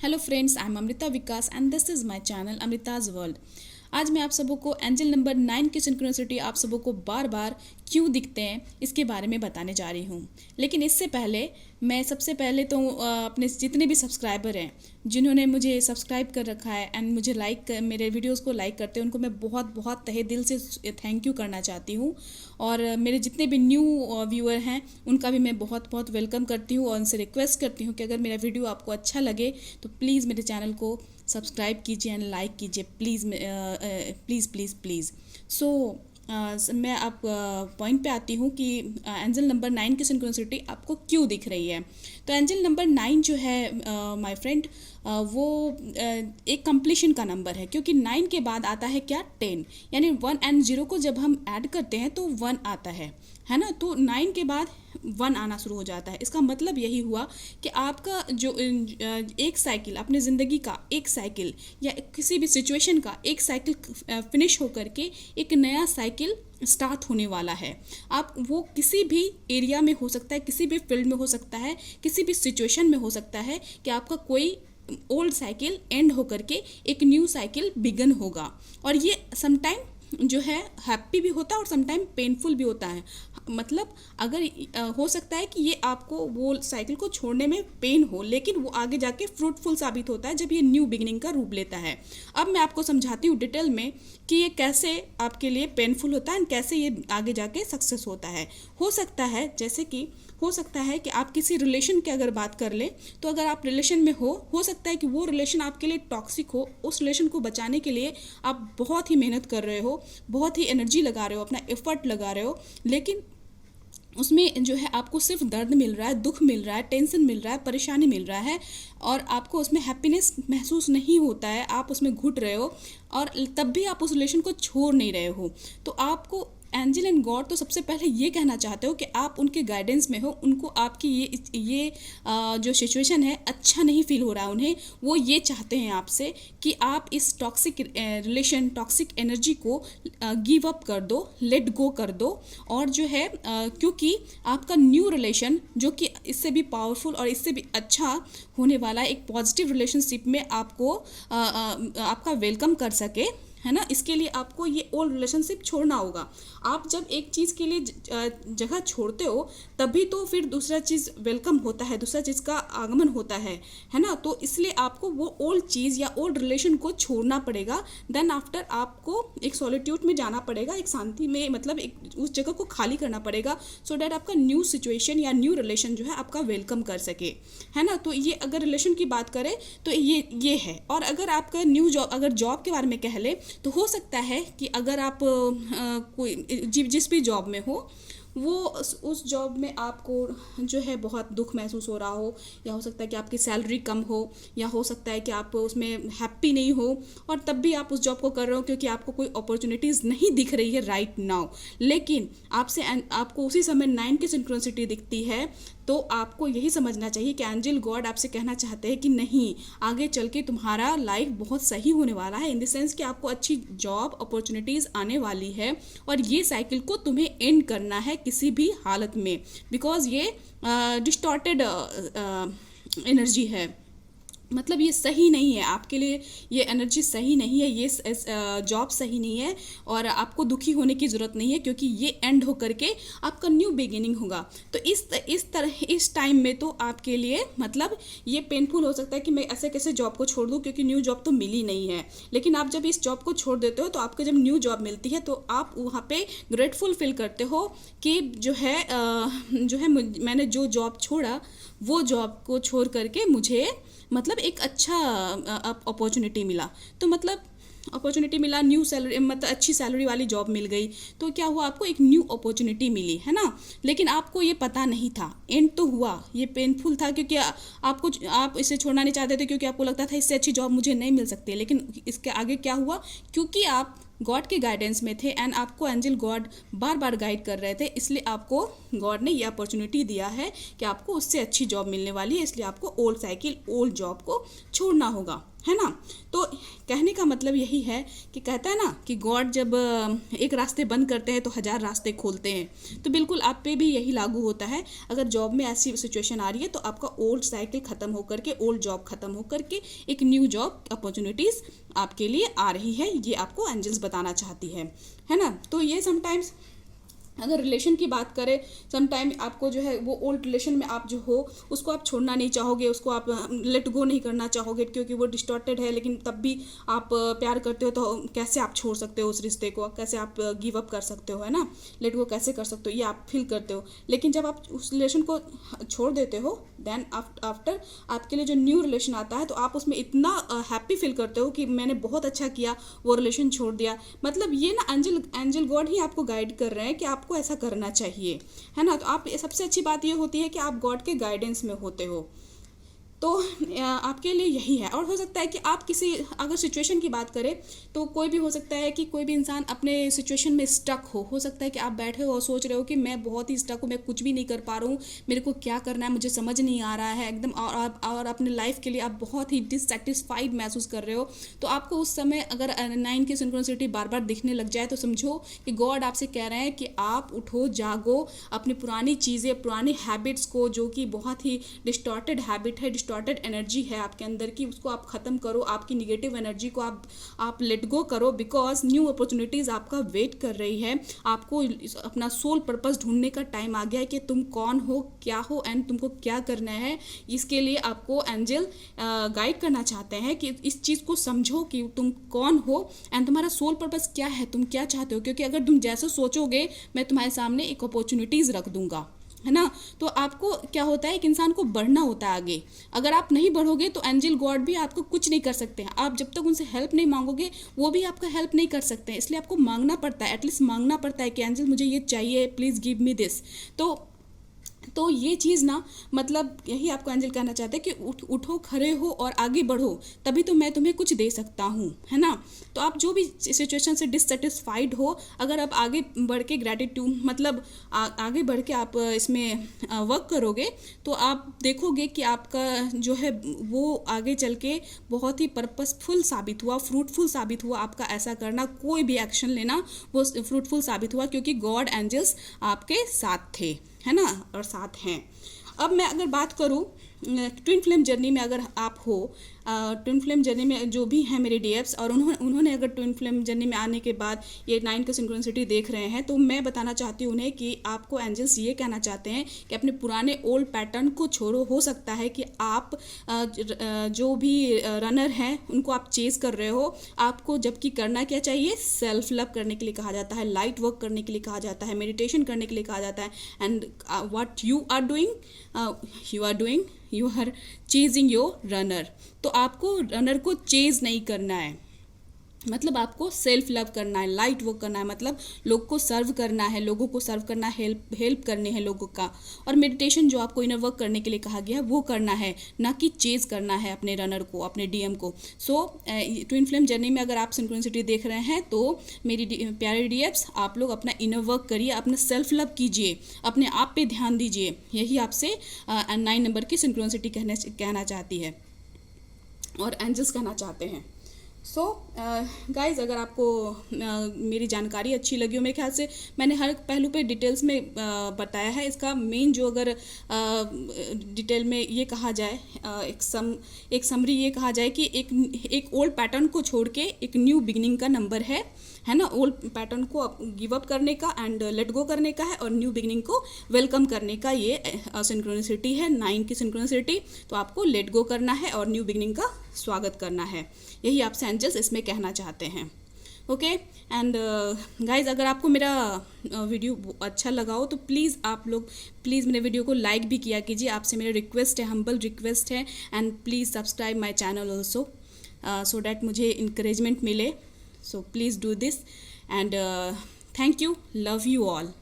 Hello friends, I am Amrita Vikas and this is my channel अमृताज world. आज मैं आप सबों को एंजल नंबर 9 की सिंक्रोनिसिटी आप सबों को बार बार क्यों दिखते हैं इसके बारे में बताने जा रही हूँ। लेकिन इससे पहले मैं सबसे पहले तो अपने जितने भी सब्सक्राइबर हैं जिन्होंने मुझे सब्सक्राइब कर रखा है एंड मुझे मेरे वीडियोस को लाइक करते हैं, उनको मैं बहुत बहुत तहे दिल से थैंक यू करना चाहती हूँ। और मेरे जितने भी न्यू व्यूअर हैं उनका भी मैं बहुत बहुत वेलकम करती हूँ और उनसे रिक्वेस्ट करती हूँ कि अगर मेरा वीडियो आपको अच्छा लगे तो प्लीज़ मेरे चैनल को सब्सक्राइब कीजिए एंड लाइक कीजिए, प्लीज़ प्लीज़ प्लीज़ प्लीज़। मैं आप पॉइंट पे आती हूँ कि एंजल नंबर 9 की सिंक्रोनिसिटी आपको क्यों दिख रही है। तो एंजल नंबर 9 जो है माय फ्रेंड, वो एक कंप्लीशन का नंबर है, क्योंकि 9 के बाद आता है क्या, 10। यानी 1 एंड 0 को जब हम ऐड करते हैं तो 1 आता है ना। तो 9 के बाद 1 आना शुरू हो जाता है। इसका मतलब यही हुआ कि आपका जो एक साइकिल, अपने ज़िंदगी का एक साइकिल या किसी भी सिचुएशन का एक साइकिल फिनिश होकर के एक नया साइकिल स्टार्ट होने वाला है। आप वो किसी भी एरिया में हो सकता है, किसी भी फील्ड में हो सकता है, किसी भी सिचुएशन में हो सकता है कि आपका कोई ओल्ड साइकिल एंड होकर के एक न्यू साइकिल बिगन होगा। और ये समटाइम जो है हैप्पी भी होता है और समटाइम पेनफुल भी होता है। मतलब अगर हो सकता है कि ये आपको वो साइकिल को छोड़ने में पेन हो, लेकिन वो आगे जाके फ्रूटफुल साबित होता है जब ये न्यू बिगिनिंग का रूप लेता है। अब मैं आपको समझाती हूँ डिटेल में कि ये कैसे आपके लिए पेनफुल होता है और कैसे ये आगे जाके सक्सेस होता है। हो सकता है कि आप किसी रिलेशन की अगर बात कर ले, तो अगर आप रिलेशन में हो सकता है कि वो रिलेशन आपके लिए टॉक्सिक हो। उस रिलेशन को बचाने के लिए आप बहुत ही मेहनत कर रहे हो, बहुत ही एनर्जी लगा रहे हो, अपना एफर्ट लगा रहे हो, लेकिन उसमें जो है आपको सिर्फ दर्द मिल रहा है, दुख मिल रहा है, टेंशन मिल रहा है, परेशानी मिल रहा है और आपको उसमें हैप्पीनेस महसूस नहीं होता है। आप उसमें घुट रहे हो और तब भी आप उस रिलेशन को छोड़ नहीं रहे हो। तो आपको एंजल एंड गॉड तो सबसे पहले ये कहना चाहते हो कि आप उनके गाइडेंस में हो। उनको आपकी ये जो सिचुएशन है अच्छा नहीं फील हो रहा है उन्हें। वो ये चाहते हैं आपसे कि आप इस टॉक्सिक रिलेशन, टॉक्सिक एनर्जी को गिव अप कर दो, लेट गो कर दो। और जो है क्योंकि आपका न्यू रिलेशन जो कि इससे भी पावरफुल और इससे भी अच्छा होने वाला एक पॉजिटिव रिलेशनशिप में आपको आपका वेलकम कर सके, है ना। इसके लिए आपको ये ओल्ड रिलेशनशिप छोड़ना होगा। आप जब एक चीज़ के लिए जगह छोड़ते हो तभी तो फिर दूसरा चीज़ वेलकम होता है, दूसरा चीज़ का आगमन होता है ना। तो इसलिए आपको वो ओल्ड चीज़ या ओल्ड रिलेशन को छोड़ना पड़ेगा। देन आफ्टर आपको एक सॉलिट्यूड में जाना पड़ेगा, एक शांति में, मतलब एक उस जगह को खाली करना पड़ेगा, सो डैट आपका न्यू सिचुएशन या न्यू रिलेशन जो है आपका वेलकम कर सके, है ना। तो ये अगर रिलेशन की बात करें तो ये है। और अगर आपका न्यू जॉब, अगर जॉब के बारे में कह ले तो हो सकता है कि अगर आप कोई जिस भी जॉब में हो, वो उस जॉब में आपको जो है बहुत दुख महसूस हो रहा हो, या हो सकता है कि आपकी सैलरी कम हो, या हो सकता है कि आप उसमें हैप्पी नहीं हो और तब भी आप उस जॉब को कर रहे हो क्योंकि आपको कोई अपॉर्चुनिटीज़ नहीं दिख रही है राइट नाउ। लेकिन आपको उसी समय 9 की सिंक्रोनिसिटी दिखती है, तो आपको यही समझना चाहिए कि एंजल गॉड आपसे कहना चाहते हैं कि नहीं, आगे चल के तुम्हारा लाइफ बहुत सही होने वाला है, इन द सेंस कि आपको अच्छी जॉब अपॉर्चुनिटीज़ आने वाली है और ये साइकिल को तुम्हें एंड करना है किसी भी हालत में, बिकॉज ये डिस्टॉर्टेड एनर्जी है। मतलब ये सही नहीं है आपके लिए, ये एनर्जी सही नहीं है, ये जॉब सही नहीं है और आपको दुखी होने की ज़रूरत नहीं है, क्योंकि ये एंड होकर के आपका न्यू बिगिनिंग होगा। तो इस टाइम में तो आपके लिए मतलब ये पेनफुल हो सकता है कि मैं ऐसे कैसे जॉब को छोड़ दूँ, क्योंकि न्यू जॉब तो मिली नहीं है। लेकिन आप जब इस जॉब को छोड़ देते हो तो आपको जब न्यू जॉब मिलती है तो आप वहाँ पे ग्रेटफुल फील करते हो कि जो है मैंने जो जॉब छोड़ा वो जॉब को छोड़ करके मुझे मतलब एक अच्छा अपॉर्चुनिटी मिला। तो मतलब अपॉर्चुनिटी मिला, न्यू सैलरी, मतलब अच्छी सैलरी वाली जॉब मिल गई, तो क्या हुआ, आपको एक न्यू अपॉर्चुनिटी मिली, है ना। लेकिन आपको ये पता नहीं था, एंड तो हुआ, ये पेनफुल था क्योंकि आप इसे छोड़ना नहीं चाहते थे, क्योंकि आपको लगता था इससे अच्छी जॉब मुझे नहीं मिल सकती। लेकिन इसके आगे क्या हुआ, क्योंकि आप गॉड के गाइडेंस में थे एंड आपको एंजल गॉड बार बार गाइड कर रहे थे, इसलिए आपको गॉड ने ये अपॉर्चुनिटी दिया है कि आपको उससे अच्छी जॉब मिलने वाली है। इसलिए आपको ओल्ड साइकिल, ओल्ड जॉब को छोड़ना होगा। है ना। तो कहने का मतलब यही है कि कहता है ना कि गॉड जब एक रास्ते बंद करते हैं तो 1000 रास्ते खोलते हैं। तो बिल्कुल आप पे भी यही लागू होता है। अगर जॉब में ऐसी सिचुएशन आ रही है तो आपका ओल्ड साइकिल ख़त्म होकर के, ओल्ड जॉब ख़त्म होकर के एक न्यू जॉब अपॉर्चुनिटीज़ आपके लिए आ रही है, ये आपको एंजल्स बताना चाहती है ना। तो ये समटाइम्स अगर रिलेशन की बात करें, समटाइम आपको जो है वो ओल्ड रिलेशन में आप जो हो उसको आप छोड़ना नहीं चाहोगे, उसको आप लेट गो नहीं करना चाहोगे क्योंकि वो डिस्टॉर्टेड है, लेकिन तब भी आप प्यार करते हो। तो कैसे आप छोड़ सकते हो उस रिश्ते को, कैसे आप गिव अप कर सकते हो, है ना, लेट गो कैसे कर सकते हो, ये आप फील करते हो। लेकिन जब आप उस रिलेशन को छोड़ देते हो, देन आफ्टर आपके लिए जो न्यू रिलेशन आता है तो आप उसमें इतना हैप्पी फील करते हो कि मैंने बहुत अच्छा किया, वो रिलेशन छोड़ दिया। मतलब ये ना एंजल गॉड ही आपको गाइड कर रहे हैं कि आपको ऐसा करना चाहिए, है ना। तो आप सबसे अच्छी बात ये होती है कि आप गॉड के गाइडेंस में होते हो। तो आपके लिए यही है। और हो सकता है कि आप किसी अगर सिचुएशन की बात करें तो कोई भी हो सकता है कि कोई भी इंसान अपने सिचुएशन में स्टक हो सकता है कि आप बैठे हो और सोच रहे हो कि मैं बहुत ही स्टक हूँ, मैं कुछ भी नहीं कर पा रहा हूँ, मेरे को क्या करना है मुझे समझ नहीं आ रहा है एकदम, और अपने लाइफ के लिए आप बहुत ही डिससेटिस्फाइड महसूस कर रहे हो। तो आपको उस समय अगर 9 की सिंक्रोनिसिटी बार बार दिखने लग जाए तो समझो कि गॉड आपसे कह रहे हैं कि आप उठो, जागो, अपनी पुरानी चीज़ें, पुरानी हैबिट्स को, जो कि बहुत ही डिस्टॉर्टेड हैबिट है, डिस्टॉर्टेड एनर्जी है आपके अंदर की, उसको आप ख़त्म करो। आपकी निगेटिव एनर्जी को आप लेट गो करो, बिकॉज न्यू अपॉर्चुनिटीज़ आपका वेट कर रही है। आपको अपना सोल पर्पस ढूंढने का टाइम आ गया है कि तुम कौन हो, क्या हो, एंड तुमको क्या करना है। इसके लिए आपको एंजल गाइड करना चाहते हैं कि इस चीज़ को समझो कि तुम कौन हो एंड तुम्हारा सोल पर्पस क्या है, तुम क्या चाहते हो। क्योंकि अगर तुम जैसे सोचोगे मैं तुम्हारे सामने एक अपॉर्चुनिटीज़ रख दूंगा, है ना। तो आपको क्या होता है, एक इंसान को बढ़ना होता है आगे। अगर आप नहीं बढ़ोगे तो एंजल गॉड भी आपको कुछ नहीं कर सकते हैं। आप जब तक उनसे हेल्प नहीं मांगोगे वो भी आपका हेल्प नहीं कर सकते हैं। इसलिए आपको मांगना पड़ता है, एटलीस्ट मांगना पड़ता है कि एंजल मुझे ये चाहिए, प्लीज़ गिव मी दिस। तो ये चीज़ ना, मतलब यही आपको एंजल कहना चाहते हैं कि उठो, खड़े हो और आगे बढ़ो, तभी तो मैं तुम्हें कुछ दे सकता हूँ, है ना। तो आप जो भी सिचुएशन से डिससेटिस्फाइड हो, अगर आप आगे बढ़ के ग्रैटिट्यूड, मतलब आगे बढ़ के आप इसमें वर्क करोगे तो आप देखोगे कि आपका जो है वो आगे चल के बहुत ही पर्पसफुल साबित हुआ, फ्रूटफुल साबित हुआ। आपका ऐसा करना, कोई भी एक्शन लेना वो फ्रूटफुल साबित हुआ क्योंकि गॉड एंजल्स आपके साथ थे, है ना, और साथ हैं। अब मैं अगर बात करूँ ट्विन फ्लेम जर्नी में, अगर आप हो ट्विन फ्लेम जर्नी में जो भी हैं मेरे डीएफ्स, और उन्होंने अगर ट्विन फ्लेम जर्नी में आने के बाद ये 9 का सिंक्रोनिसिटी देख रहे हैं, तो मैं बताना चाहती हूँ उन्हें कि आपको एंजल्स ये कहना चाहते हैं कि अपने पुराने ओल्ड पैटर्न को छोड़ो। हो सकता है कि आप जो भी रनर हैं उनको आप चेज कर रहे हो। आपको जबकि करना क्या चाहिए, सेल्फ लव करने के लिए कहा जाता है, लाइट वर्क करने के लिए कहा जाता है, मेडिटेशन करने के लिए कहा जाता है। And what you are doing, you are chasing your runner. तो आपको रनर को चेज नहीं करना है, मतलब आपको सेल्फ लव करना है, लाइट वर्क करना है, मतलब लोग को सर्व करना है, लोगों को सर्व करना है, हेल्प करने हैं लोगों का। और मेडिटेशन जो आपको इनर वर्क करने के लिए कहा गया है वो करना है, ना कि चेज करना है अपने रनर को, अपने डीएम को। सो ट्विन फ्लेम जर्नी में अगर आप सिंक्रोनिसिटी देख रहे हैं तो मेरी प्यारे डीएफ्स, आप लोग अपना इनर वर्क करिए, अपना सेल्फ लव कीजिए, अपने आप पे ध्यान दीजिए। यही आपसे 9 नंबर की सिंक्रोनिसिटी कहना चाहती है और एंजल्स कहना चाहते हैं। सो गाइज, अगर आपको मेरी जानकारी अच्छी लगी हो, मेरे ख्याल से मैंने हर पहलू पे डिटेल्स में बताया है। इसका मेन जो अगर डिटेल में ये कहा जाए, एक समरी ये कहा जाए कि एक ओल्ड पैटर्न को छोड़ के एक न्यू बिगिनिंग का नंबर है ना। ओल्ड पैटर्न को गिव अप करने का एंड लेट गो करने का है, और न्यू बिगिनिंग को वेलकम करने का ये सिंक्रोनिसिटी है, 9 की सिंक्रोनिसिटी। तो आपको लेट गो करना है और न्यू बिगिनिंग का स्वागत करना है, यही आपसे एंजल्स इसमें कहना चाहते हैं। ओके एंड गाइज, अगर आपको मेरा वीडियो अच्छा लगा हो तो प्लीज़ आप लोग मेरे वीडियो को लाइक भी किया कीजिए। आपसे मेरा रिक्वेस्ट है, हम्बल रिक्वेस्ट है। And please subscribe my channel also so that मुझे इंकरेजमेंट मिले। So please do this and thank you, love you all.